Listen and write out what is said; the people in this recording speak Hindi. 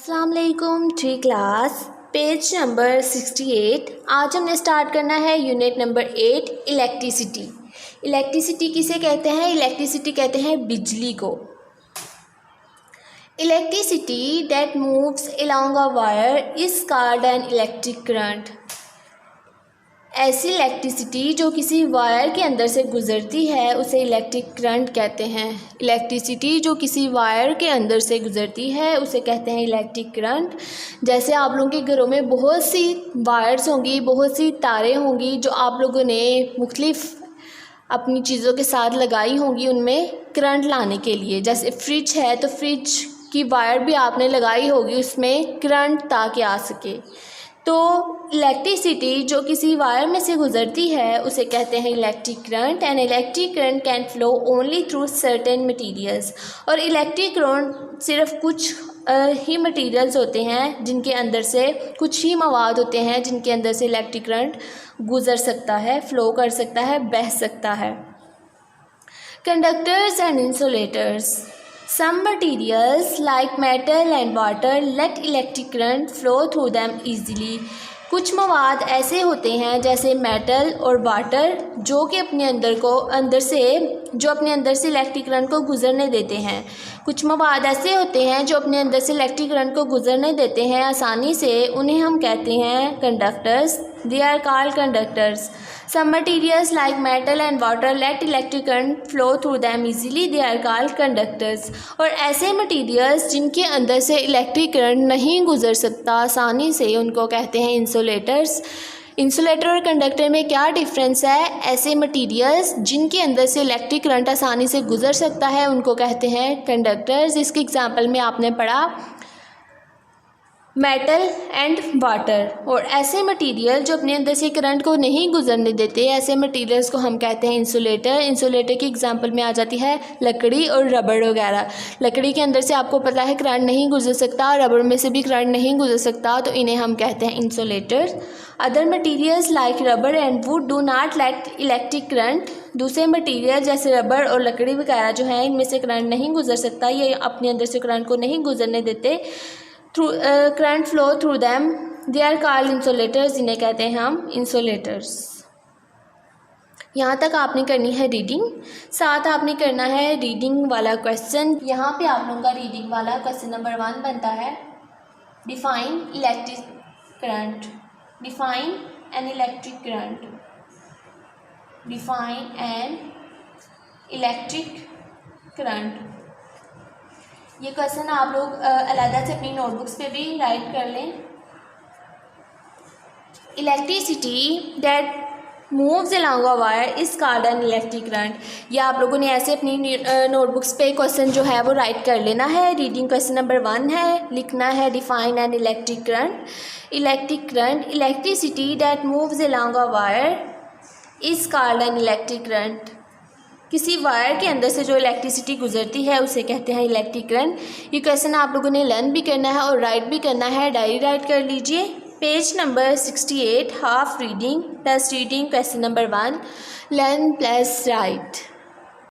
अस्सलाम वालेकुम। Three class page number 68। आज हमने स्टार्ट करना है यूनिट नंबर 8 इलेक्ट्रिसिटी। इलेक्ट्रिसिटी किसे कहते हैं? इलेक्ट्रिसिटी कहते हैं बिजली को। Electricity that moves along a wire is called an electric current. ऐसी इलेक्ट्रिसिटी जो किसी वायर के अंदर से गुज़रती है उसे इलेक्ट्रिक करंट कहते हैं। इलेक्ट्रिसिटी जो किसी वायर के अंदर से गुज़रती है उसे कहते हैं इलेक्ट्रिक करंट। जैसे आप लोगों के घरों में बहुत सी वायर्स होंगी, बहुत सी तारें होंगी जो आप लोगों ने मुख्तलिफ अपनी चीज़ों के साथ लगाई होंगी उनमें करंट लाने के लिए। जैसे फ्रिज है तो फ्रिज की वायर भी आपने लगाई होगी उसमें करंट ताकि आ सके। तो इलेक्ट्रिसिटी जो किसी वायर में से गुज़रती है उसे कहते हैं electric current. And electric current can flow only through certain materials. और इलेक्ट्रिक करंट सिर्फ कुछ ही मटीरियल्स होते हैं जिनके अंदर से, कुछ ही मवाद होते हैं जिनके अंदर से इलेक्ट्रिक करंट गुज़र सकता है, फ्लो कर सकता है, बह सकता है। Conductors and insulators. Some materials like metal and water let electric current flow through them easily. कुछ मवाद ऐसे होते हैं जैसे मेटल और वाटर जो कि अपने अंदर से इलेक्ट्रिक करंट को गुजरने देते हैं। कुछ मवाद ऐसे होते हैं जो अपने अंदर से इलेक्ट्रिक करंट को गुजरने देते हैं आसानी से, उन्हें हम कहते हैं conductors. They are called conductors. Some materials like metal and water let electric current flow through them easily. They are called conductors. और ऐसे मटीरियल्स जिनके अंदर से इलेक्ट्रिक करंट नहीं गुजर सकता आसानी से उनको कहते हैं इंसुलेटर्स। इंसुलेटर और कंडक्टर में क्या डिफरेंस है? ऐसे मटीरियल्स जिनके अंदर से इलेक्ट्रिक करंट आसानी से गुजर सकता है उनको कहते हैं कंडक्टर्स। इसके एग्जाम्पल में आपने पढ़ा मेटल एंड वाटर। और ऐसे मटीरियल जो अपने अंदर से करंट को नहीं गुजरने देते, ऐसे मटीरियल्स को हम कहते हैं इंसुलेटर। इंसुलेटर की एग्जांपल में आ जाती है लकड़ी और रबड़ वगैरह। लकड़ी के अंदर से आपको पता है करंट नहीं गुजर सकता, रबड़ में से भी करंट नहीं गुजर सकता, तो इन्हें हम कहते हैं इंसुलेटर। अदर मटीरियल्स लाइक रबड़ and would do not let electric current. दूसरे मटीरियल जैसे रबड़ और लकड़ी वगैरह जो हैं इनमें से करंट नहीं गुजर सकता, ये अपने अंदर से करंट को नहीं गुजरने देते। Current flow through them, they are called insulators. इन्हें कहते हैं हम इंसुलेटर्स। यहाँ तक आपने करनी है रीडिंग, साथ आपने करना है रीडिंग वाला क्वेश्चन। यहाँ पे आप लोगों का रीडिंग वाला क्वेश्चन नंबर 1 बनता है define electric current. Define an electric current. Define an electric current. ये क्वेश्चन आप लोग अलग से अपनी नोटबुक्स पे भी राइट कर लें। Electricity that moves along a wire is called an electric current. ये आप लोगों ने ऐसे अपनी नोटबुक्स पे क्वेश्चन जो है वो राइट कर लेना है। रीडिंग क्वेश्चन नंबर 1 है, लिखना है define an electric current. Electric current, electricity that moves along a wire is called an electric current. किसी वायर के अंदर से जो इलेक्ट्रिसिटी गुजरती है उसे कहते हैं इलेक्ट्रिक करंट। ये क्वेश्चन आप लोगों ने लर्न भी करना है और राइट भी करना है। डायरी राइट कर लीजिए। Page number 68 half reading plus reading question number 1 learn plus right.